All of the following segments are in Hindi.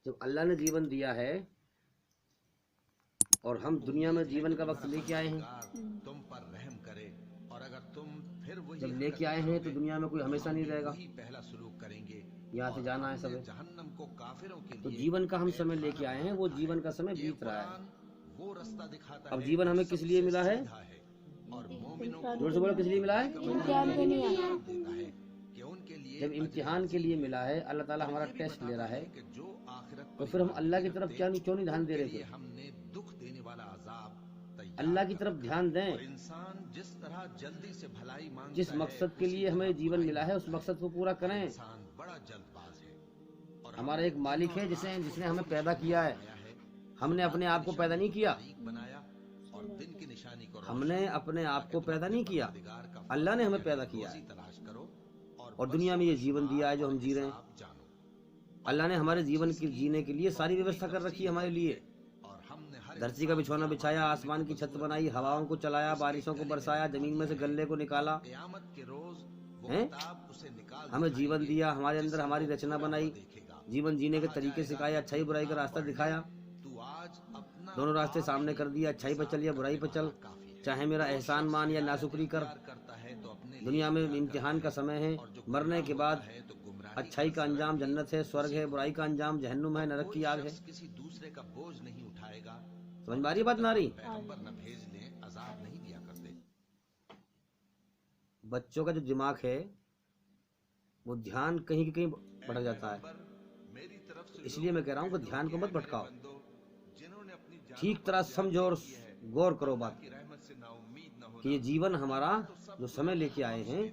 जब अल्लाह ने जीवन दिया है और हम दुनिया में जीवन का वक्त लेके आए हैं, तुम पर रहम करे, और अगर तुम फिर वही जब लेके आए हैं तो दुनिया में कोई हमेशा नहीं रहेगा, पहला सलूक करेंगे, यहाँ से जाना है सब। जहन्नम को काफिरों के तो लिए जीवन का हम समय लेके आए हैं, वो जीवन का समय बीत रहा है। वो रास्ता दिखाता अब है जीवन हमें किस लिए मिला है? और मोमिनों जोर से बोलो, किस लिए मिला है? इम्तिहान के लिए। देता है कि उनके लिए जब इम्तिहान के लिए मिला है, अल्लाह ताला हमारा टेस्ट ले रहा है, कि जो आखिरत तो फिर हम अल्लाह की तरफ क्यों नहीं ध्यान दे रहे थे? हमने दुख देने वाला अजाब तैयार अल्लाह की तरफ ध्यान दें। इंसान जिस तरह जल्दी से भलाई मांगता जिस मकसद के लिए हमें जीवन मिला है, उस मकसद को पूरा करें। इंसान बड़ा जल्दबाज है और हमारा एक मालिक है जिसने हमें पैदा किया है। हमने अपने आप को पैदा नहीं किया, बनाया और दिन की निशानी को हमने अपने आप को पैदा नहीं किया, अल्लाह ने हमें पैदा किया है तलाश करो और दुनिया में ये जीवन दिया है जो हम जी रहे हैं। जानो। अल्लाह ने हमारे जीवन के जीने के लिए सारी व्यवस्था कर रखी है हमारे लिए। और हमने हर धरती का बिछौना बिछाया, आसमान की छत बनाई, हवाओं को चलाया, बारिशों को बरसाया, जमीन में से गल्ले को निकाला, क़यामत के रोज वो हैं? किताब उसे निकाल हमें जीवन दिया, हमारे अंदर हमारी रचना बनाई, देखेगा। जीवन जीने के तरीके सिखाए, अच्छाई बुराई का रास्ता दिखाया, तू आज अपना दोनों रास्ते सामने कर दिया, अच्छाई पर चल या बुराई पर चल, चाहे मेरा एहसान मान या नाशुक्री कर। करता है तो अपने दुनिया में इम्तिहान का समय है, मरने के बाद है तो गुमराह अच्छाई का अंजाम जन्नत है, स्वर्ग है, बुराई का अंजाम जहन्नुम है, नरक की आग है। किसी दूसरे का बोझ नहीं उठाएगा। समझ में आ रही बात ना आ रही? पैगंबर न भेज लें, अजाब नहीं दिया करते। बच्चों का जो दिमाग है वो ध्यान कहीं कहीं भटक जाता है, मेरी तरफ से इसलिए मैं कह रहा हूँ कि ध्यान को मत भटकाओ, जिन्होंने अपनी जान ठीक तरह समझो और गौर करो बात की रहमत से नाउम्मीद न हो, कि ये जीवन हमारा जो समय लेके आए हैं,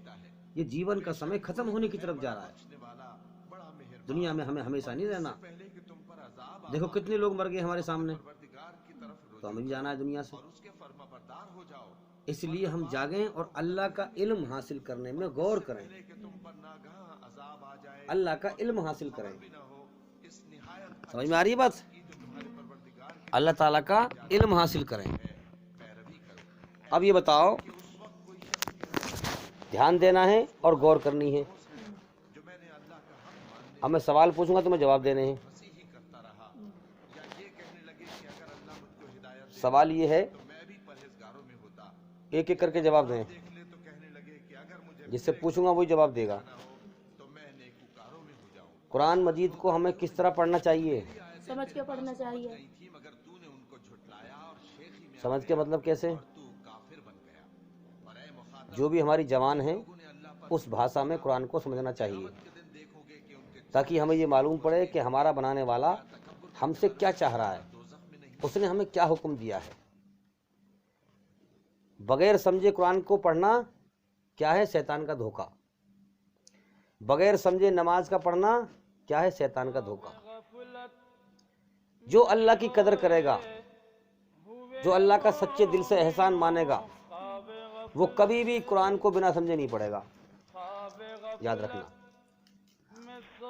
ये जीवन का समय खत्म होने की तरफ जा रहा है। वाला बड़ा मेहरबान दुनिया में हमें हमेशा नहीं रहना। पहले कि तुम पर अजाब देखो कितने लोग मर गए हमारे सामने, परवरदिगार की तरफ तो हमें भी जाना है दुनिया से। उसके फर्माबरदार हो जाओ, इसलिए हम जागें और अल्लाह का इल्म हासिल करने में गौर करें, कि तुम पर नागाह अजाब आ जाए अल्लाह का इल्म हासिल करें। भी न हो। इस निहायत समझ में आ रही है बात? की जो तुम्हारे परवरदिगार की अल्लाह ताला का इल्म हासिल करें। पैरवी करो। अब ये बताओ, ध्यान देना है और गौर करनी है। जो मैंने अल्लाह का हक मानने अब मैं सवाल पूछूंगा तो मैं जवाब देने हैं। ही करता रहा, या ये कहने लगे कि अगर अल्लाह मुझको हिदायत सवाल ये है, तो मैं भी परहेजगारों में होता, एक एक करके जवाब दें, देख ले तो कहने लगे कि अगर मुझे जिससे पूछूंगा वही जवाब देगा। ना हो तो मैं नेकूकारों में हो जाऊं। कुरान मजीद को हमें किस तरह पढ़ना चाहिए? समझ के पढ़ना चाहिए। थी मगर तूने उनको झुटलाया और शेखी में समझ के मतलब कैसे? तू काफिर बन गया। और ऐ मुखातब, जो भी हमारी जवान है तूने अल्लाह पर उस भाषा में कुरान को समझना चाहिए, के दिन देखोगे कि उनके ताकि हमें ये मालूम पड़े कि हमारा बनाने वाला हमसे क्या चाह रहा है, दोज़ख में नहीं। उसने हमें क्या हुक्म दिया है। बगैर समझे कुरान को पढ़ना क्या है? शैतान का धोखा। बगैर समझे नमाज का पढ़ना क्या है? शैतान का धोखा। जो अल्लाह की कदर करेगा, जो अल्लाह का सच्चे दिल से एहसान मानेगा, वो कभी भी कुरान को बिना समझे नहीं पढ़ेगा। याद रखना,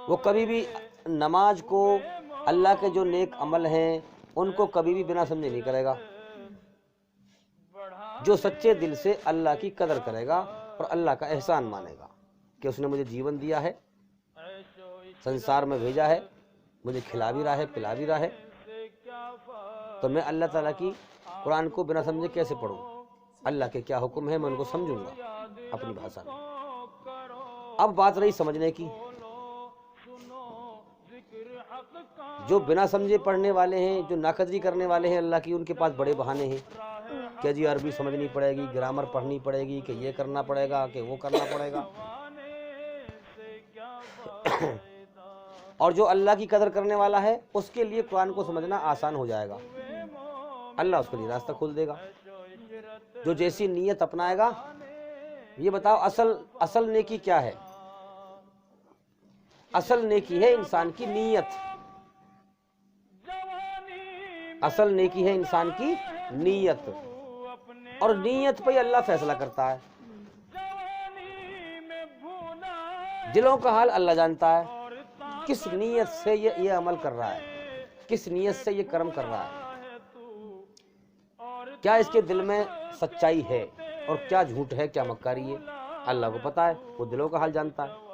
वो कभी भी नमाज को, अल्लाह के जो नेक अमल हैं उनको कभी भी बिना समझे नहीं करेगा। जो सच्चे दिल से अल्लाह की कदर करेगा और अल्लाह का एहसान मानेगा कि उसने मुझे जीवन दिया है, संसार में भेजा है, मुझे खिला भी रहा है, पिला भी रहा है, तो मैं अल्लाह ताला की कुरान को बिना समझे कैसे पढ़ूं? अल्लाह के क्या हुक्म है मैं उनको समझूंगा अपनी भाषा में। अब बात रही समझने की। जो बिना समझे पढ़ने वाले हैं, जो नाकदरी करने वाले हैं अल्लाह की, उनके पास बड़े बहाने हैं। क्या जी अरबी समझनी पड़ेगी, ग्रामर पढ़नी पड़ेगी, कि ये करना पड़ेगा, कि वो करना पड़ेगा। और जो अल्लाह की कदर करने वाला है उसके लिए कुरान को समझना आसान हो जाएगा, अल्लाह उसके लिए रास्ता खोल देगा। जो जैसी नीयत अपनाएगा। ये बताओ असल नेकी क्या है? असल नेकी है इंसान की नीयत। असल नेकी है इंसान की नीयत, और नीयत पे अल्लाह फैसला करता है। दिलों का हाल अल्लाह जानता है, किस नीयत से ये अमल कर रहा है, किस नीयत से ये कर्म कर रहा है, क्या इसके दिल में सच्चाई है और क्या झूठ है, क्या मक्कारी है, अल्लाह को पता है, वो दिलों का हाल जानता है।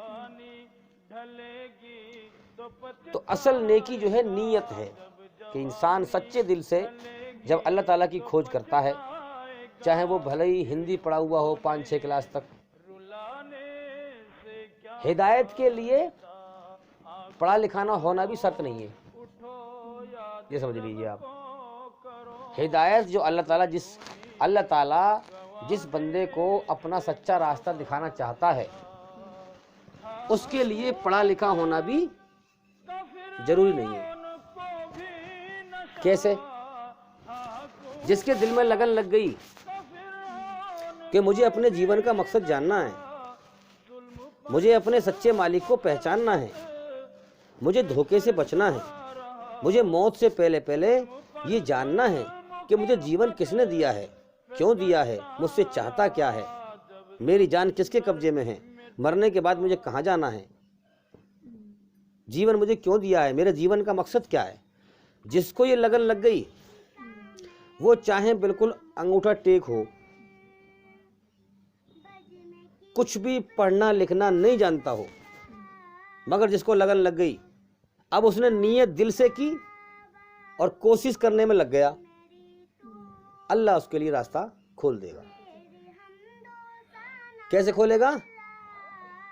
तो असल नेकी जो है नीयत है कि इंसान सच्चे दिल से जब अल्लाह ताला की खोज करता है, चाहे वो भले ही हिंदी पढ़ा हुआ हो 5-6 क्लास तक, हिदायत के लिए पढ़ा लिखाना होना भी शर्त नहीं है, ये समझ लीजिए आप। हिदायत जो अल्लाह ताला जिस बंदे को अपना सच्चा रास्ता दिखाना चाहता है, उसके लिए पढ़ा लिखा होना भी जरूरी नहीं है। कैसे? जिसके दिल में लगन लग गई कि मुझे अपने जीवन का मकसद जानना है, मुझे अपने सच्चे मालिक को पहचानना है, मुझे धोखे से बचना है, मुझे मौत से पहले पहले ये जानना है कि मुझे जीवन किसने दिया है, क्यों दिया है, मुझसे चाहता क्या है, मेरी जान किसके कब्जे में है, मरने के बाद मुझे कहाँ जाना है, जीवन मुझे क्यों दिया है, मेरे जीवन का मकसद क्या है। जिसको ये लगन लग गई, वो चाहे बिल्कुल अंगूठा टेक हो, कुछ भी पढ़ना लिखना नहीं जानता हो, मगर जिसको लगन लग गई, अब उसने नीयत दिल से की और कोशिश करने में लग गया, अल्लाह उसके लिए रास्ता खोल देगा। कैसे खोलेगा?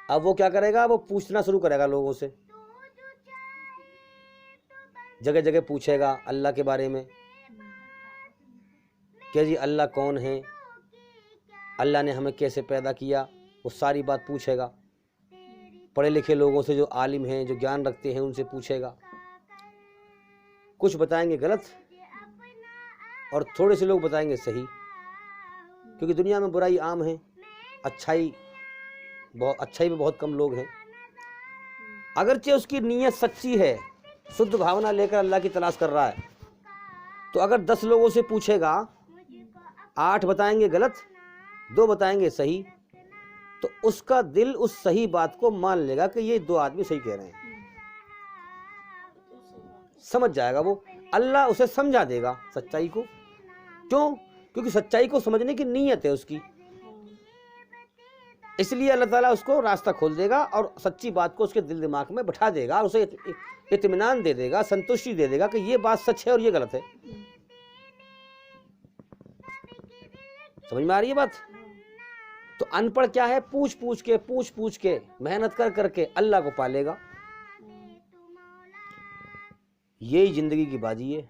अब वो क्या करेगा? वो पूछना शुरू करेगा लोगों से, जगह जगह पूछेगा अल्लाह के बारे में, क्या जी अल्लाह कौन है, अल्लाह ने हमें कैसे पैदा किया, वो सारी बात पूछेगा। पढ़े लिखे लोगों से, जो आलिम हैं, जो ज्ञान रखते हैं, उनसे पूछेगा। कुछ बताएंगे गलत और थोड़े से लोग बताएंगे सही, क्योंकि दुनिया में बुराई आम है, अच्छाई में बहुत कम लोग हैं। अगरचे उसकी नीयत सच्ची है, शुद्ध भावना लेकर अल्लाह की तलाश कर रहा है, तो अगर 10 लोगों से पूछेगा, 8 बताएंगे गलत, 2 बताएंगे सही, तो उसका दिल उस सही बात को मान लेगा कि ये 2 आदमी सही कह रहे हैं, समझ जाएगा वो। अल्लाह उसे समझा देगा सच्चाई को। क्यों? क्योंकि सच्चाई को समझने की नीयत है उसकी, इसलिए अल्लाह ताला उसको रास्ता खोल देगा और सच्ची बात को उसके दिल दिमाग में बैठा देगा और उसे इत्मीनान दे देगा, संतुष्टि दे देगा कि ये बात सच है और ये गलत है। समझ में आ रही है बात? तो अनपढ़ क्या है? पूछ पूछ के मेहनत कर करके अल्लाह को पालेगा। यही जिंदगी की बाजी है,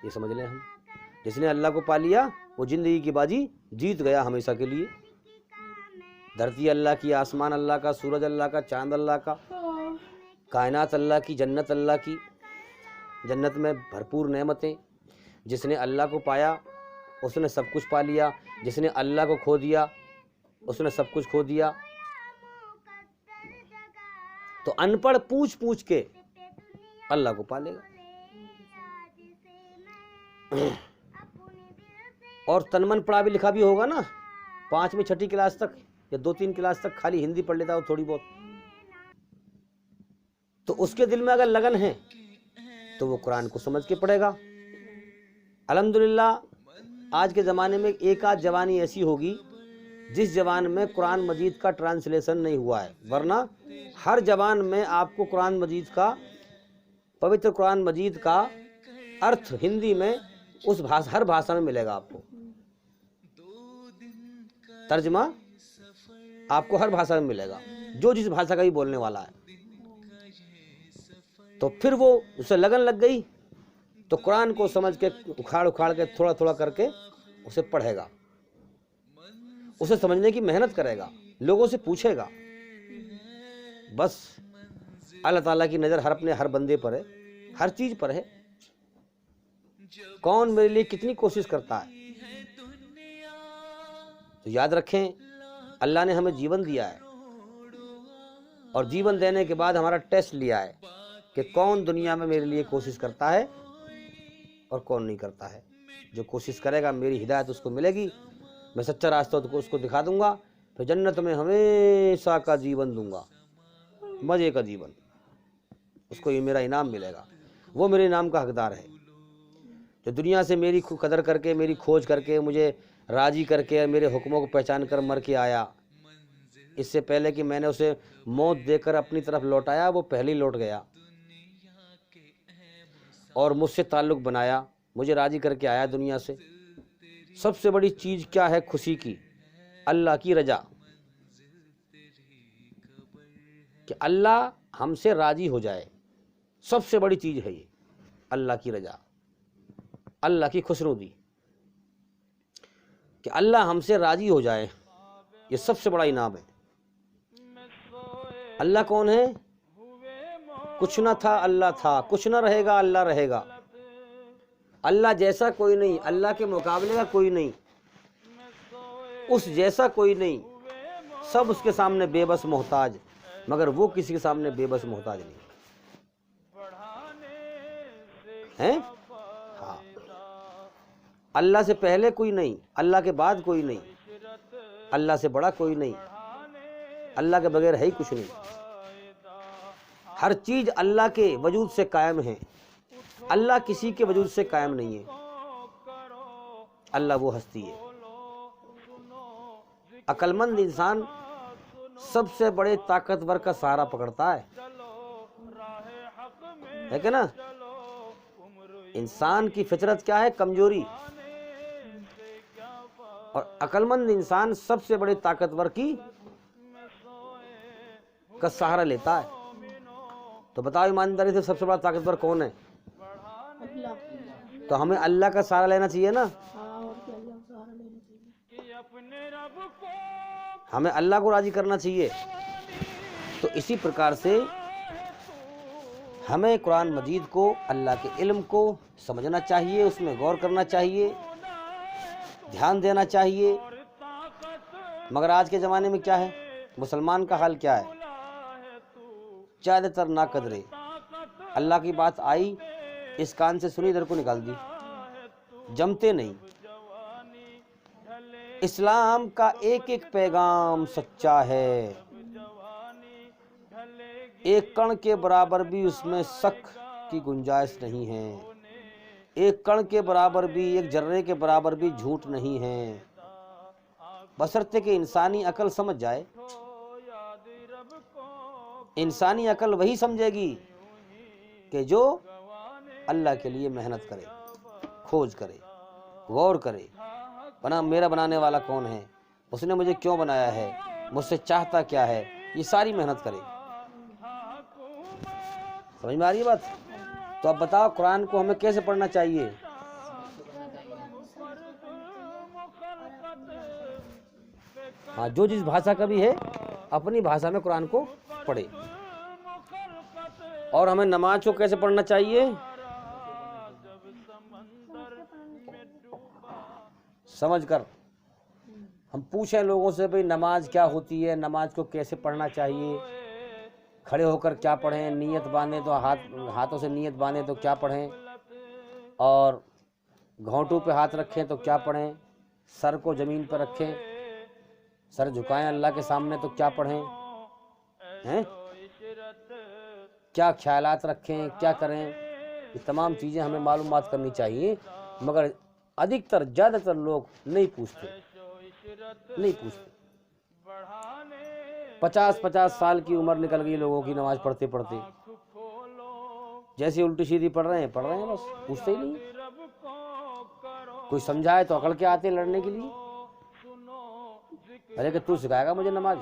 ये समझ लें हम। जिसने अल्लाह को पा लिया वो जिंदगी की बाजी जीत गया हमेशा के लिए। धरती अल्लाह की, आसमान अल्लाह का, सूरज अल्लाह का, चांद अल्लाह का, कायनात अल्लाह की, जन्नत अल्लाह की, जन्नत में भरपूर नेमतें। जिसने अल्लाह को पाया उसने सब कुछ पा लिया, जिसने अल्लाह को खो दिया उसने सब कुछ खो दिया। तो अनपढ़ पूछ के अल्लाह को पालेगा। और तनमन पढ़ा भी लिखा भी होगा ना, 5वीं 6ठी क्लास तक या 2-3 क्लास तक खाली हिंदी पढ़ लेता हो थोड़ी बहुत, तो उसके दिल में अगर लगन है तो वो कुरान को समझ के पढ़ेगा। अल्हम्दुलिल्लाह आज के ज़माने में एक आध जवानी ऐसी होगी जिस जवान में कुरान मजीद का ट्रांसलेशन नहीं हुआ है, वरना हर जवान में आपको कुरान मजीद का, पवित्र कुरान मजीद का अर्थ हिंदी में उस भाषा, हर भाषा में मिलेगा आपको। तर्जमा आपको हर भाषा में मिलेगा, जो जिस भाषा का भी बोलने वाला है। तो फिर वो उसे लगन लग गई तो कुरान को समझ के उखाड़ के थोड़ा थोड़ा करके उसे पढ़ेगा, उसे समझने की मेहनत करेगा, लोगों से पूछेगा। बस अल्लाह ताला की नज़र हर बंदे पर है, हर चीज़ पर है। कौन मेरे लिए कितनी कोशिश करता है। तो याद रखें, अल्लाह ने हमें जीवन दिया है और जीवन देने के बाद हमारा टेस्ट लिया है कि कौन दुनिया में मेरे लिए कोशिश करता है और कौन नहीं करता है। जो कोशिश करेगा मेरी हिदायत उसको मिलेगी, मैं सच्चा रास्ता उसको दिखा दूंगा, फिर जन्नत में हमेशा का जीवन दूंगा, मज़े का जीवन। उसको ये मेरा इनाम मिलेगा, वो मेरे इनाम का हकदार है। जो दुनिया से मेरी कदर करके, मेरी खोज करके, मुझे राज़ी करके, मेरे हुक्मों को पहचान कर मर के आया, इससे पहले कि मैंने उसे मौत देकर अपनी तरफ लौटाया, वो पहले ही लौट गया। और मुझसे ताल्लुक़ बनाया, मुझे राज़ी करके आया दुनिया से। सबसे बड़ी चीज़ क्या है खुशी की? अल्लाह की रजा, कि अल्लाह हमसे राज़ी हो जाए। सबसे बड़ी चीज़ है ये, अल्लाह की रजा, अल्लाह की खुशनुदी, कि अल्लाह हमसे राज़ी हो जाए। ये सबसे बड़ा इनाम है। अल्लाह कौन है? कुछ ना था अल्लाह था, कुछ ना रहेगा अल्लाह रहेगा। अल्लाह जैसा कोई नहीं, अल्लाह के मुकाबले का कोई नहीं, उस जैसा कोई नहीं। सब उसके सामने बेबस मोहताज, मगर वो किसी के सामने बेबस मोहताज नहीं है। हाँ, अल्लाह से पहले कोई नहीं, अल्लाह के बाद कोई नहीं, अल्लाह से बड़ा कोई नहीं, अल्लाह के बगैर है ही कुछ नहीं। हर चीज़ अल्लाह के वजूद से कायम है, अल्लाह किसी के वजूद से कायम नहीं है। अल्लाह वो हस्ती है। अक्लमंद इंसान सबसे बड़े ताकतवर का सहारा पकड़ता है कि ना? इंसान की फितरत क्या है? कमजोरी। और अक्लमंद इंसान सबसे बड़े ताकतवर की का सहारा लेता है। तो बताओ ईमानदारी से, सबसे बड़ा ताकतवर कौन है? अल्लाह। तो हमें अल्लाह का सहारा लेना चाहिए ना। हाँ, और क्या, अल्लाह का सहारा लेना चाहिए। हमें अल्लाह को राजी करना चाहिए। तो इसी प्रकार से हमें कुरान मजीद को, अल्लाह के इल्म को समझना चाहिए, उसमें गौर करना चाहिए, ध्यान देना चाहिए। मगर आज के ज़माने में क्या है? मुसलमान का हाल क्या है? ज़्यादातर नाकदरे, अल्लाह की बात आई, इस कान से सुनी, इधर को निकाल दी, जमते नहीं। इस्लाम का एक एक पैगाम सच्चा है, एक कण के बराबर भी उसमें शक की गुंजाइश नहीं है, एक कण के बराबर भी, एक जर्रे के बराबर भी झूठ नहीं है, बशर्ते कि इंसानी अकल समझ जाए। इंसानी अकल वही समझेगी कि जो अल्लाह के लिए मेहनत करे, खोज करे, गौर करे, बना मेरा बनाने वाला कौन है, उसने मुझे क्यों बनाया है, मुझसे चाहता क्या है, ये सारी मेहनत करे। समझ में आ रही है बात? तो अब बताओ कुरान को हमें कैसे पढ़ना चाहिए? हाँ, जो जिस भाषा का भी है अपनी भाषा में कुरान को पढ़े। और हमें नमाज को कैसे पढ़ना चाहिए? समझ कर। हम पूछें लोगों से, भाई नमाज क्या होती है, नमाज को कैसे पढ़ना चाहिए, खड़े होकर क्या पढ़ें, नियत बांधें तो हाथों से नियत बांधें तो क्या पढ़ें, और घोंटू पे हाथ रखें तो क्या पढ़ें, सर को ज़मीन पर रखें, सर झुकाएं अल्लाह के सामने तो क्या पढ़ें, हैं? क्या ख्यालात रखें, क्या करें, ये तमाम चीज़ें हमें मालूमात करनी चाहिए। मगर अधिकतर, ज़्यादातर लोग नहीं पूछते। 50-50 साल की उम्र निकल गई लोगों की नमाज पढ़ते पढ़ते, जैसे उल्टी सीधी पढ़ रहे हैं बस, पूछते ही नहीं। कोई समझाए तो अकड़ के आते लड़ने के लिए, अरे कि तू सिखाएगा मुझे नमाज।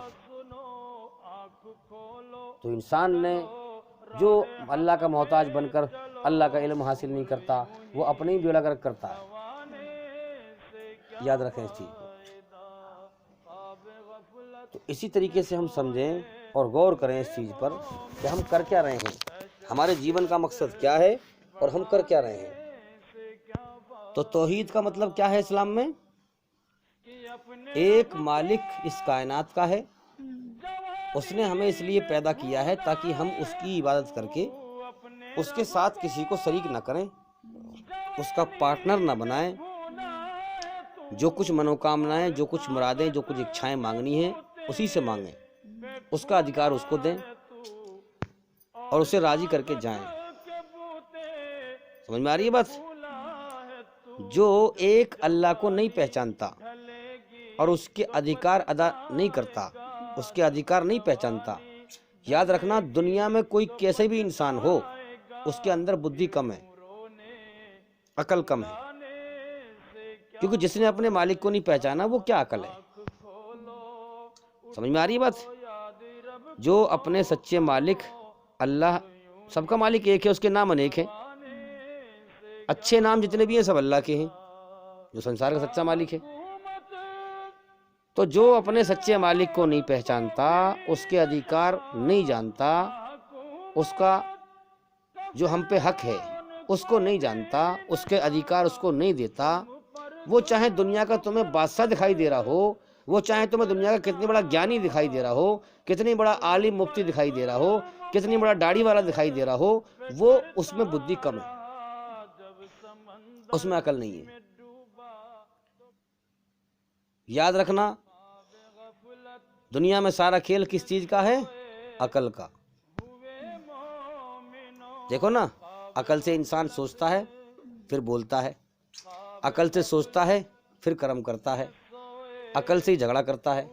तो इंसान ने जो अल्लाह का मोहताज बनकर अल्लाह का इल्म हासिल नहीं करता, वो अपने ही बेड़ा गर्क करता है। याद रखें इस चीज़ को। तो इसी तरीके से हम समझें और गौर करें इस चीज़ पर कि हम कर क्या रहे हैं, हमारे जीवन का मकसद क्या है और हम कर क्या रहे हैं। तो तौहीद का मतलब क्या है इस्लाम में? एक मालिक इस कायनात का है, उसने हमें इसलिए पैदा किया है ताकि हम उसकी इबादत करके उसके साथ किसी को शरीक ना करें, उसका पार्टनर ना बनाएं। जो कुछ मनोकामनाएं, जो कुछ मुरादें, जो कुछ इच्छाएं मांगनी हैं उसी से मांगें, उसका अधिकार उसको दें और उसे राजी करके जाएं। समझ में आ रही है बात? जो एक अल्लाह को नहीं पहचानता और उसके अधिकार अदा नहीं करता, उसके अधिकार नहीं पहचानता, याद रखना दुनिया में कोई कैसे भी इंसान हो, उसके अंदर बुद्धि कम है। अकल कम है। क्योंकि जिसने अपने मालिक को नहीं पहचाना वो क्या अकल है? समझ में आ रही है बात? जो अपने सच्चे मालिक अल्लाह, सबका मालिक एक है, उसके नाम अनेक हैं। अच्छे नाम जितने भी हैं सब अल्लाह के हैं, जो संसार का सच्चा मालिक है। तो जो अपने सच्चे मालिक को नहीं पहचानता, उसके अधिकार नहीं जानता, उसका जो हम पे हक है उसको नहीं जानता, उसके अधिकार उसको नहीं देता, वो चाहे दुनिया का तुम्हें बादशाह दिखाई दे रहा हो, वो चाहे तुम्हें दुनिया का कितनी बड़ा ज्ञानी दिखाई दे रहा हो, कितनी बड़ा आलिम मुफ्ती दिखाई दे रहा हो, कितनी बड़ा दाढ़ी वाला दिखाई दे रहा हो, वो उसमें बुद्धि कम है, उसमें अकल नहीं है। याद रखना, दुनिया में सारा खेल किस चीज का है? अकल का। देखो ना, अकल से इंसान सोचता है फिर बोलता है, अकल से सोचता है फिर कर्म करता है, अकल से ही झगड़ा करता है।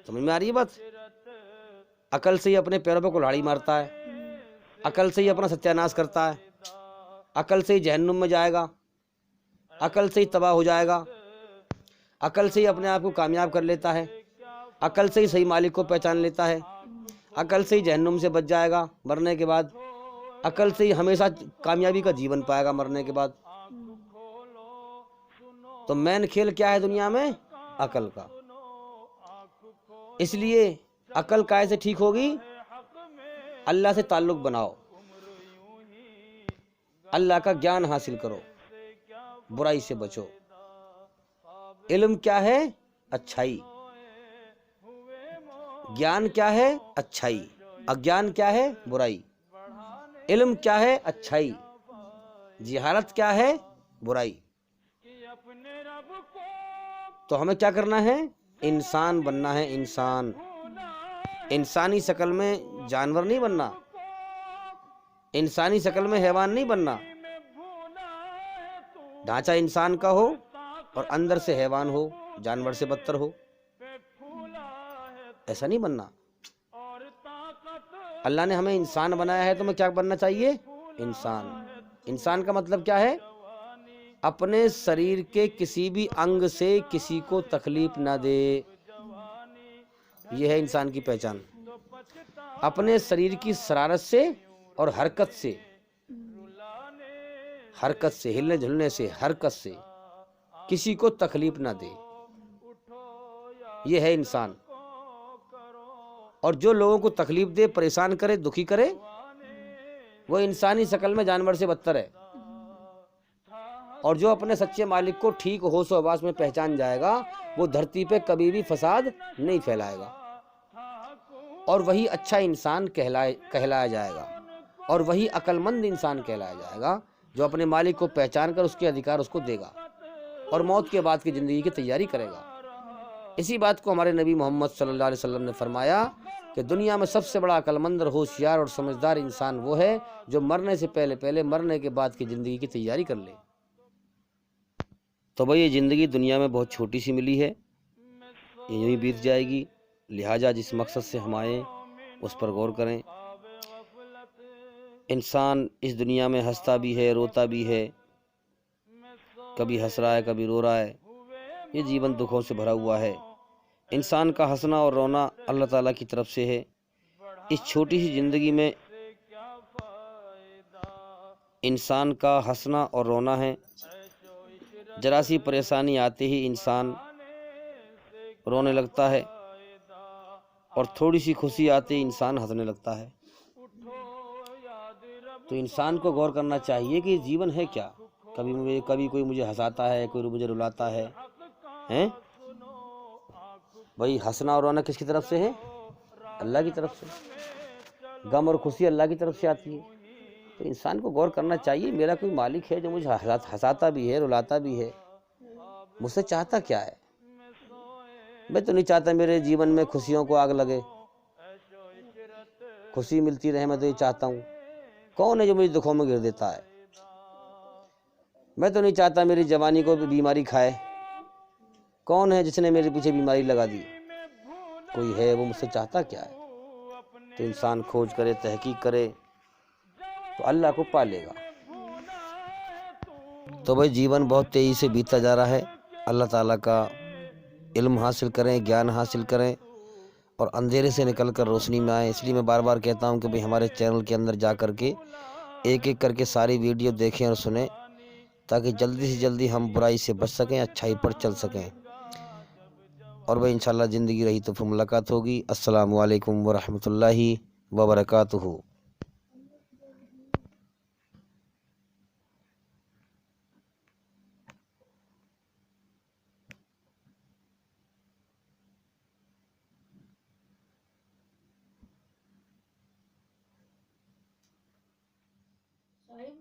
समझ में आ रही है बात? अकल से ही अपने पैरों पर कुल्हाड़ी मारता है, अकल से ही अपना सत्यानाश करता है, अकल से ही जहन्नुम में जाएगा, अकल से ही तबाह हो जाएगा, अकल से ही अपने आप को कामयाब कर लेता है, अकल से ही सही मालिक को पहचान लेता है, अकल से ही जहन्नुम से बच जाएगा मरने के बाद, अकल से ही हमेशा कामयाबी का जीवन पाएगा मरने के बाद। तो मेन खेल क्या है दुनिया में? अकल का। इसलिए अकल कैसे ठीक होगी? अल्लाह से ताल्लुक बनाओ, अल्लाह का ज्ञान हासिल करो, बुराई से बचो। इल्म क्या है? अच्छाई। ज्ञान क्या है? अच्छाई। अज्ञान क्या है? बुराई। इल्म क्या है? अच्छाई। जिहालत क्या है? बुराई। तो हमें क्या करना है? इंसान बनना है, इंसान। इंसानी शक्ल में जानवर नहीं बनना, इंसानी शक्ल में हैवान नहीं बनना। ढांचा इंसान का हो और अंदर से हैवान हो, जानवर से बदतर हो, ऐसा नहीं बनना। अल्लाह ने हमें इंसान बनाया है तो हमें क्या बनना चाहिए? इंसान। इंसान का मतलब क्या है? अपने शरीर के किसी भी अंग से किसी को तकलीफ ना दे, यह है इंसान की पहचान। अपने शरीर की शरारत से और हरकत से, हरकत से, हिलने झुलने से, हरकत से किसी को तकलीफ ना दे, यह है इंसान। और जो लोगों को तकलीफ दे, परेशान करे, दुखी करे, वो इंसानी शक्ल में जानवर से बदतर है। और जो अपने सच्चे मालिक को ठीक होश और आवाज में पहचान जाएगा, वो धरती पे कभी भी फसाद नहीं फैलाएगा, और वही अच्छा इंसान कहलाया जाएगा, और वही अक्लमंद इंसान कहलाया जाएगा, जो अपने मालिक को पहचान कर उसके अधिकार उसको देगा और मौत के बाद की ज़िंदगी की तैयारी करेगा। इसी बात को हमारे नबी मोहम्मद सल्लल्लाहु अलैहि वसल्लम ने फरमाया कि दुनिया में सबसे बड़ा अक्लमंद, होशियार और समझदार इंसान वो है जो मरने से पहले मरने के बाद की ज़िंदगी की तैयारी कर ले। तो भाई ये ज़िंदगी दुनिया में बहुत छोटी सी मिली है, ये यूँ ही बीत जाएगी। लिहाजा जिस मकसद से हम आए उस पर गौर करें। इंसान इस दुनिया में हंसता भी है, रोता भी है, कभी हंस रहा है, कभी रो रहा है। ये जीवन दुखों से भरा हुआ है। इंसान का हंसना और रोना अल्लाह ताला की तरफ से है। इस छोटी सी ज़िंदगी में इंसान का हंसना और रोना है। जरा सी परेशानी आते ही इंसान रोने लगता है, और थोड़ी सी खुशी आते ही इंसान हंसने लगता है। तो इंसान को गौर करना चाहिए कि जीवन है क्या। कभी कोई मुझे हंसाता है, कोई मुझे रुलाता है, हैं? भाई हंसना और रोना किसकी तरफ से है? अल्लाह की तरफ से। गम और खुशी अल्लाह की तरफ से आती है। तो इंसान को गौर करना चाहिए, मेरा कोई मालिक है जो मुझे हंसाता भी है, रुलाता भी है, मुझसे चाहता क्या है? मैं तो नहीं चाहता मेरे जीवन में खुशियों को आग लगे, खुशी मिलती रहे, मैं तो ये चाहता हूँ। कौन है जो मुझे दुखों में गिर देता है? मैं तो नहीं चाहता मेरी जवानी को बीमारी खाए। कौन है जिसने मेरे पीछे बीमारी लगा दी? कोई है, वो मुझसे चाहता क्या है? तो इंसान खोज करे, तहकीक करे, तो अल्लाह को पा लेगा। तो भाई जीवन बहुत तेज़ी से बीतता जा रहा है। अल्लाह ताला का इल्म हासिल करें, ज्ञान हासिल करें और अंधेरे से निकल कर रोशनी में आए। इसलिए मैं बार बार कहता हूँ कि भाई हमारे चैनल के अंदर जा कर के एक एक करके सारी वीडियो देखें और सुने, ताकि जल्दी से जल्दी हम बुराई से बच सकें, अच्छाई पर चल सकें। और भाई इंशाल्लाह ज़िंदगी रही तो फिर मुलाकात होगी। अस्सलामु अलैकुम वरहमतुल्लाहि वबरकातुहू। साहिब